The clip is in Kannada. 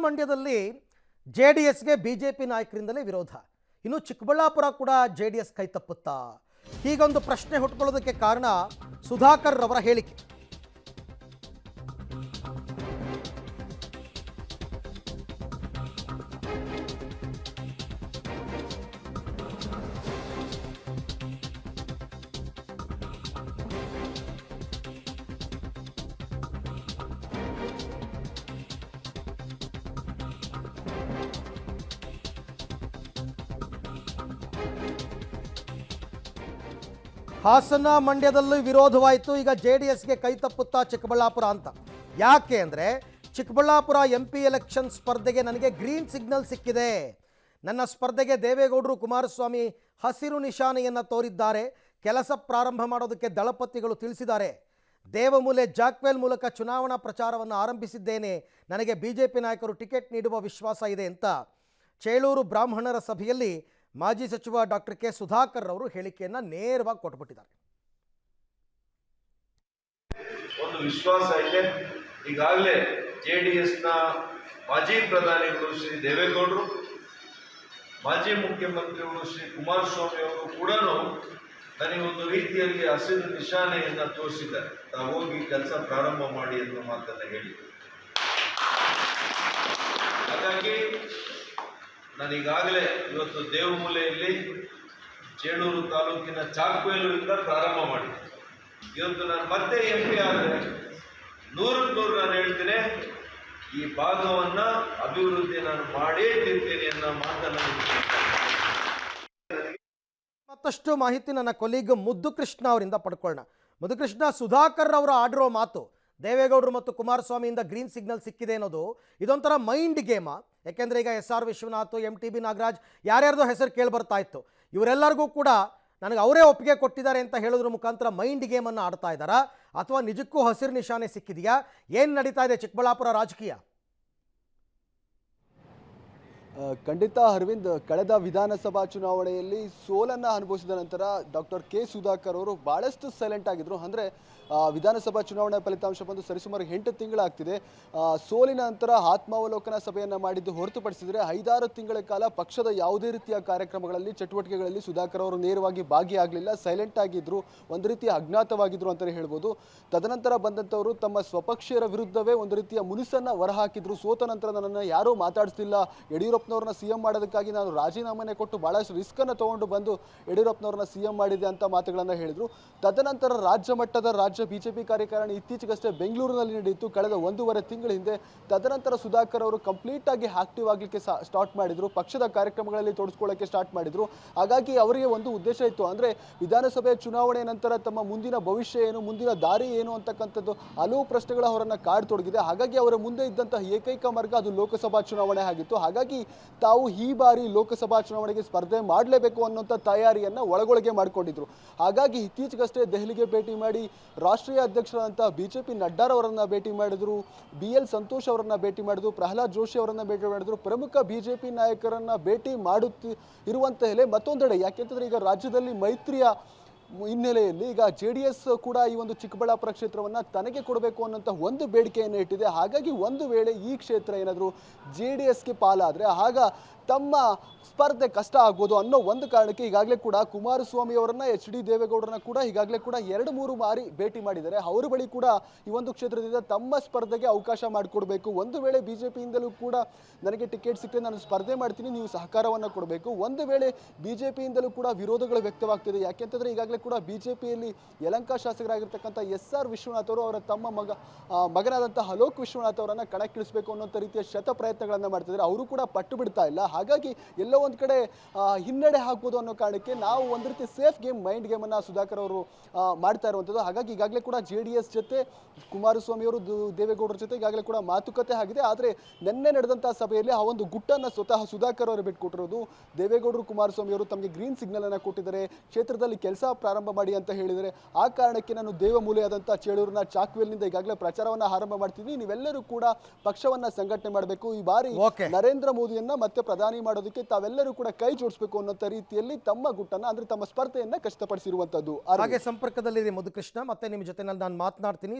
ಮಂಡ್ಯದಲ್ಲಿ ಜೆಡಿಎಸ್ಗೆ ಬಿಜೆಪಿ ನಾಯಕರಿಂದಲೇ ವಿರೋಧ. ಇನ್ನು ಚಿಕ್ಕಬಳ್ಳಾಪುರ ಕೂಡ ಜೆಡಿಎಸ್ ಕೈ ತಪ್ಪುತ್ತಾ? ಹೀಗೊಂದು ಪ್ರಶ್ನೆ ಹುಟ್ಟುಕೊಳ್ಳೋದಕ್ಕೆ ಕಾರಣ ಸುಧಾಕರ್ ಅವರ ಹೇಳಿಕೆ. ಹಾಸನ ಮಂಡ್ಯದಲ್ಲೂ ವಿರೋಧವಾಯಿತು. ಈಗ ಜೆಡಿಎಸ್ಗೆ ಕೈ ತಪ್ಪುತ್ತಾ ಚಿಕ್ಕಬಳ್ಳಾಪುರ ಅಂತ. ಯಾಕೆ ಅಂದರೆ ಚಿಕ್ಕಬಳ್ಳಾಪುರ MP ಎಲೆಕ್ಷನ್ ಸ್ಪರ್ಧೆಗೆ ನನಗೆ ಗ್ರೀನ್ ಸಿಗ್ನಲ್ ಸಿಕ್ಕಿದೆ. ನನ್ನ ಸ್ಪರ್ಧೆಗೆ ದೇವೇಗೌಡರು ಕುಮಾರಸ್ವಾಮಿ ಹಸಿರು ನಿಶಾನೆಯನ್ನು ತೋರಿದ್ದಾರೆ. ಕೆಲಸ ಪ್ರಾರಂಭ ಮಾಡೋದಕ್ಕೆ ದಳಪತಿಗಳು ತಿಳಿಸಿದ್ದಾರೆ. ದೇವಮೂಲೆ ಜಾಕ್ವೆಲ್ ಮೂಲಕ ಚುನಾವಣಾ ಪ್ರಚಾರವನ್ನು ಆರಂಭಿಸಿದ್ದೇನೆ. ನನಗೆ ಬಿಜೆಪಿ ನಾಯಕರು ಟಿಕೆಟ್ ನೀಡುವ ವಿಶ್ವಾಸ ಇದೆ ಅಂತ ಚೇಳೂರು ಬ್ರಾಹ್ಮಣರ ಸಭೆಯಲ್ಲಿ ಮಾಜಿ ಸಚಿವ ಡಾಕ್ಟರ್ ಕೆ ಸುಧಾಕರ್ ಅವರು ಹೇಳಿಕೆಯನ್ನು ನೇರವಾಗಿ ಕೊಟ್ಬಿಟ್ಟಿದ್ದಾರೆ. ಒಂದು ವಿಶ್ವಾಸ ಇದೆ. ಈಗಾಗಲೇ JDSನ ಮಾಜಿ ಪ್ರಧಾನಿಗಳು ಶ್ರೀ ದೇವೇಗೌಡರು, ಮಾಜಿ ಮುಖ್ಯಮಂತ್ರಿಗಳು ಶ್ರೀ ಕುಮಾರಸ್ವಾಮಿ ಅವರು ಕೂಡ ನನಗೆ ಒಂದು ರೀತಿಯಲ್ಲಿ ಹಸಿರು ನಿಶಾನೆಯನ್ನು ತೋರಿಸಿದ್ದಾರೆ. ತಾವು ಹೋಗಿ ಕೆಲಸ ಪ್ರಾರಂಭ ಮಾಡಿ ಅನ್ನೋ ಮಾತನ್ನು ಹೇಳಿ. ಹಾಗಾಗಿ ನಾನೀಗಾಗಲೇ ಇವತ್ತು ದೇವಮೂಲೆಯಲ್ಲಿ ಚೇಳೂರು ತಾಲೂಕಿನ ಚಾಕ್ವೇಲೂರಿಂದ ಪ್ರಾರಂಭ ಮಾಡಿದೆ. ಇವತ್ತು ನಾನು ಮತ್ತೆ MP ಆದರೆ 100% ನಾನು ಹೇಳ್ತೇನೆ, ಈ ಭಾಗವನ್ನು ಅಭಿವೃದ್ಧಿ ನಾನು ಮಾಡೇ ತಿಂತೇನೆ ಅನ್ನೋ ಮಾತನ್ನು. ಮತ್ತಷ್ಟು ಮಾಹಿತಿ ನನ್ನ ಕೊಲೀಗ್ ಮುದ್ದುಕೃಷ್ಣ ಅವರಿಂದ ಪಡ್ಕೊಳ್ಳೋಣ. ಮುದ್ದುಕೃಷ್ಣ, ಸುಧಾಕರ್ ಅವರು ಆಡಿರೋ ಮಾತು ದೇವೇಗೌಡರು ಮತ್ತು ಕುಮಾರಸ್ವಾಮಿಯಿಂದ ಗ್ರೀನ್ ಸಿಗ್ನಲ್ ಸಿಕ್ಕಿದೆ ಅನ್ನೋದು ಇದೊಂಥರ ಮೈಂಡ್ ಗೇಮಾ? ಯಾಕೆಂದರೆ ಈಗ SR ವಿಶ್ವನಾಥ್, MTB ನಾಗರಾಜ್ ಯಾರ್ಯಾರ್ದೋ ಹೆಸರು ಕೇಳಿ ಬರ್ತಾ ಇತ್ತು. ಇವರೆಲ್ಲರಿಗೂ ಕೂಡ ನನಗೆ ಅವರೇ ಒಪ್ಪಿಗೆ ಕೊಟ್ಟಿದ್ದಾರೆ ಅಂತ ಹೇಳೋದ್ರ ಮುಖಾಂತರ ಮೈಂಡ್ ಗೇಮನ್ನು ಆಡ್ತಾ ಇದ್ದಾರಾ ಅಥವಾ ನಿಜಕ್ಕೂ ಹಸಿರು ನಿಶಾನೆ ಸಿಕ್ಕಿದೆಯಾ? ಏನು ನಡೀತಾ ಇದೆ ಚಿಕ್ಕಬಳ್ಳಾಪುರ ರಾಜಕೀಯ? ಖಂಡಿತ ಅರವಿಂದ್, ಕಳೆದ ವಿಧಾನಸಭಾ ಚುನಾವಣೆಯಲ್ಲಿ ಸೋಲನ್ನು ಅನುಭವಿಸಿದ ನಂತರ ಡಾಕ್ಟರ್ ಕೆ ಸುಧಾಕರ್ ಅವರು ಭಾಳಷ್ಟು ಸೈಲೆಂಟ್ ಆಗಿದ್ರು. ಅಂದರೆ ವಿಧಾನಸಭಾ ಚುನಾವಣೆ ಫಲಿತಾಂಶ ಬಂದು ಸರಿಸುಮಾರು 8 ತಿಂಗಳಾಗ್ತಿದೆ. ಸೋಲಿನ ನಂತರ ಆತ್ಮಾವಲೋಕನ ಸಭೆಯನ್ನು ಮಾಡಿದ್ದು ಹೊರತುಪಡಿಸಿದರೆ 5-6 ತಿಂಗಳ ಕಾಲ ಪಕ್ಷದ ಯಾವುದೇ ರೀತಿಯ ಕಾರ್ಯಕ್ರಮಗಳಲ್ಲಿ, ಚಟುವಟಿಕೆಗಳಲ್ಲಿ ಸುಧಾಕರ್ ಅವರು ನೇರವಾಗಿ ಭಾಗಿಯಾಗಲಿಲ್ಲ. ಸೈಲೆಂಟ್ ಆಗಿದ್ರು, ಒಂದು ರೀತಿಯ ಅಜ್ಞಾತವಾಗಿದ್ರು ಅಂತಲೇ ಹೇಳ್ಬೋದು. ತದನಂತರ ಬಂದಂಥವರು ತಮ್ಮ ಸ್ವಪಕ್ಷೀಯರ ವಿರುದ್ಧವೇ ಒಂದು ರೀತಿಯ ಮುನಿಸನ್ನು ಹೊರಹಾಕಿದ್ರು. ಸೋತ ನಂತರ ನನ್ನನ್ನು ಯಾರೂ ಮಾತಾಡಿಸ್ತಿಲ್ಲ, ಯಡಿಯೂರಪ್ಪನವ್ರನ್ನ CM ಮಾಡೋದಕ್ಕಾಗಿ ನಾನು ರಾಜೀನಾಮೆನೆ ಕೊಟ್ಟು ಭಾಳಷ್ಟು ರಿಸ್ಕನ್ನು ತೊಗೊಂಡು ಬಂದು ಯಡಿಯೂರಪ್ಪನವ್ರನ್ನ CM ಮಾಡಿದೆ ಅಂತ ಮಾತುಗಳನ್ನು ಹೇಳಿದರು. ತದನಂತರ ರಾಜ್ಯ ಮಟ್ಟದ ರಾಜ್ಯ BJP ಕಾರ್ಯಕಾರಿಣಿ ಇತ್ತೀಚೆಗಷ್ಟೇ ಬೆಂಗಳೂರಿನಲ್ಲಿ ನಡೆಯಿತು, ಕಳೆದ 1.5 ತಿಂಗಳ ಹಿಂದೆ. ತದನಂತರ ಸುಧಾಕರ್ ಅವರು ಕಂಪ್ಲೀಟ್ ಆಗಿ ಆಕ್ಟಿವ್ ಆಗಲಿಕ್ಕೆ ಸ್ಟಾರ್ಟ್ ಮಾಡಿದ್ರು, ಪಕ್ಷದ ಕಾರ್ಯಕ್ರಮಗಳಲ್ಲಿ ತೊಡಗಿಸ್ಕೊಳ್ಳೋಕ್ಕೆ ಸ್ಟಾರ್ಟ್ ಮಾಡಿದ್ರು. ಹಾಗಾಗಿ ಅವರಿಗೆ ಒಂದು ಉದ್ದೇಶ ಇತ್ತು, ಅಂದರೆ ವಿಧಾನಸಭೆ ಚುನಾವಣೆ ನಂತರ ತಮ್ಮ ಮುಂದಿನ ಭವಿಷ್ಯ ಏನು, ಮುಂದಿನ ದಾರಿ ಏನು ಅಂತಕ್ಕಂಥದ್ದು ಹಲವು ಪ್ರಶ್ನೆಗಳ ಅವರನ್ನು ಕಾಡ್ತೊಡಗಿದೆ. ಹಾಗಾಗಿ ಅವರ ಮುಂದೆ ಇದ್ದಂತಹ ಏಕೈಕ ಮಾರ್ಗ ಅದು ಲೋಕಸಭಾ ಚುನಾವಣೆ ಆಗಿತ್ತು. ಹಾಗಾಗಿ ತಾವು ಈ ಬಾರಿ ಲೋಕಸಭಾ ಚುನಾವಣೆಗೆ ಸ್ಪರ್ಧೆ ಮಾಡಲೇಬೇಕು ಅನ್ನೋಂಥ ತಯಾರಿಯನ್ನು ಒಳಗೊಳಗೆ ಮಾಡಿಕೊಂಡಿದ್ರು. ಹಾಗಾಗಿ ಇತ್ತೀಚೆಗಷ್ಟೇ ದೆಹಲಿಗೆ ಭೇಟಿ ಮಾಡಿ ರಾಷ್ಟ್ರೀಯ ಅಧ್ಯಕ್ಷರಾದಂಥ BJP ನಡ್ಡಾರವರನ್ನು ಭೇಟಿ ಮಾಡಿದ್ರು, BL ಸಂತೋಷ್ ಅವರನ್ನು ಭೇಟಿ ಮಾಡಿದ್ರು, ಪ್ರಹ್ಲಾದ್ ಜೋಶಿ ಅವರನ್ನು ಭೇಟಿ ಮಾಡಿದ್ರು. ಪ್ರಮುಖ BJP ನಾಯಕರನ್ನು ಭೇಟಿ ಇರುವಂತಲೇ ಮತ್ತೊಂದೆಡೆ, ಯಾಕೆಂತಂದರೆ ಈಗ ರಾಜ್ಯದಲ್ಲಿ ಮೈತ್ರಿಯ ಹಿನ್ನೆಲೆಯಲ್ಲಿ ಈಗ JDS ಕೂಡ ಈ ಒಂದು ಚಿಕ್ಕಬಳ್ಳಾಪುರ ಕ್ಷೇತ್ರವನ್ನು ತನಗೆ ಕೊಡಬೇಕು ಅನ್ನೋಂಥ ಒಂದು ಬೇಡಿಕೆಯನ್ನು ಇಟ್ಟಿದೆ. ಹಾಗಾಗಿ ಒಂದು ವೇಳೆ ಈ ಕ್ಷೇತ್ರ ಏನಾದರೂ JDSಗೆ ಪಾಲಾದರೆ ಆಗ ತಮ್ಮ ಸ್ಪರ್ಧೆ ಕಷ್ಟ ಆಗ್ಬೋದು ಅನ್ನೋ ಒಂದು ಕಾರಣಕ್ಕೆ ಈಗಾಗಲೇ ಕೂಡ ಕುಮಾರಸ್ವಾಮಿ ಅವರನ್ನ HD ದೇವೇಗೌಡರನ್ನ ಕೂಡ ಈಗಾಗಲೇ ಕೂಡ 2-3 ಬಾರಿ ಭೇಟಿ ಮಾಡಿದ್ದಾರೆ. ಅವರ ಬಳಿ ಕೂಡ ಈ ಒಂದು ಕ್ಷೇತ್ರದಿಂದ ತಮ್ಮ ಸ್ಪರ್ಧೆಗೆ ಅವಕಾಶ ಮಾಡಿಕೊಡ್ಬೇಕು, ಒಂದು ವೇಳೆ BJPಯಿಂದಲೂ ಕೂಡ ನನಗೆ ಟಿಕೆಟ್ ಸಿಕ್ಕರೆ ನಾನು ಸ್ಪರ್ಧೆ ಮಾಡ್ತೀನಿ, ನೀವು ಸಹಕಾರವನ್ನು ಕೊಡಬೇಕು. ಒಂದು ವೇಳೆ BJPಯಿಂದಲೂ ಕೂಡ ವಿರೋಧಗಳು ವ್ಯಕ್ತವಾಗ್ತಿದೆ. ಯಾಕೆಂತಂದರೆ ಈಗಾಗಲೇ ಕೂಡ BJPಯಲ್ಲಿ ಯಲಹಂಕ ಶಾಸಕರಾಗಿರ್ತಕ್ಕಂಥ SR ವಿಶ್ವನಾಥ್ ಅವರು ಅವರ ತಮ್ಮ ಮಗನಾದಂಥ ಅಲೋಕ್ ವಿಶ್ವನಾಥ್ ಅವರನ್ನು ಕಣಕ್ಕಿಳಿಸಬೇಕು ಅನ್ನೋಂಥ ರೀತಿಯ ಶತ ಪ್ರಯತ್ನಗಳನ್ನು ಮಾಡ್ತಿದ್ದಾರೆ. ಅವರು ಕೂಡ ಪಟ್ಟು ಬಿಡ್ತಾ ಇಲ್ಲ. ಹಾಗಾಗಿ ಎಲ್ಲೋ ಒಂದು ಕಡೆ ಹಿನ್ನಡೆ ಹಾಕ್ಬೋದು ಅನ್ನೋ ಕಾರಣಕ್ಕೆ ನಾವು ಒಂದು ರೀತಿ ಸೇಫ್ ಗೇಮ್, ಮೈಂಡ್ ಗೇಮನ್ನು ಸುಧಾಕರ್ ಅವರು ಮಾಡ್ತಾ ಇರುವಂಥದ್ದು. ಹಾಗಾಗಿ ಈಗಾಗಲೇ ಕೂಡ JDS ಜೊತೆ ಕುಮಾರಸ್ವಾಮಿ ಅವರು ದೇವೇಗೌಡರ ಜೊತೆ ಈಗಾಗಲೇ ಕೂಡ ಮಾತುಕತೆ ಆಗಿದೆ. ಆದರೆ ನಿನ್ನೆ ನಡೆದಂಥ ಸಭೆಯಲ್ಲಿ ಆ ಒಂದು ಗುಟ್ಟನ್ನು ಸ್ವತಃ ಸುಧಾಕರ್ ಅವರು ಬಿಟ್ಕೊಟ್ಟಿರೋದು. ದೇವೇಗೌಡರು ಕುಮಾರಸ್ವಾಮಿ ಅವರು ತಮಗೆ ಗ್ರೀನ್ ಸಿಗ್ನಲ್ ಅನ್ನು ಕೊಟ್ಟಿದ್ದಾರೆ, ಕ್ಷೇತ್ರದಲ್ಲಿ ಕೆಲಸ ಪ್ರಾರಂಭ ಮಾಡಿ ಅಂತ ಹೇಳಿದರೆ. ಆ ಕಾರಣಕ್ಕೆ ನಾನು ದೇವಮೂಲೆಯಾದಂಥ ಚೇಳೂರಿನ ಚಾಕ್ವೇಲ್ನಿಂದ ಈಗಾಗಲೇ ಪ್ರಚಾರವನ್ನು ಆರಂಭ ಮಾಡ್ತಿದ್ದೀನಿ, ನೀವೆಲ್ಲರೂ ಕೂಡ ಪಕ್ಷವನ್ನು ಸಂಘಟನೆ ಮಾಡಬೇಕು, ಈ ಬಾರಿ ನರೇಂದ್ರ ಮೋದಿಯನ್ನ ಮತ್ತೆ ಪ್ರಧಾನಿ ಮಾಡೋದಕ್ಕೆ ತಾವೆಲ್ಲರೂ ಕೂಡ ಕೈ ಜೋಡಿಸಬೇಕು ಅನ್ನೋ ರೀತಿಯಲ್ಲಿ ತಮ್ಮ ಗುಟ್ಟನ್ನು, ಅಂದ್ರೆ ತಮ್ಮ ಸ್ಪರ್ಧೆಯನ್ನ ಖಚಿತಪಡಿಸಿರುವಂತದ್ದು. ಹಾಗೆ ಸಂಪರ್ಕದಲ್ಲಿ ಮುದ್ದುಕೃಷ್ಣ, ಮತ್ತೆ ನಿಮ್ಮ ಜೊತೆ ನಾನು ಮಾತನಾಡ್ತೀನಿ.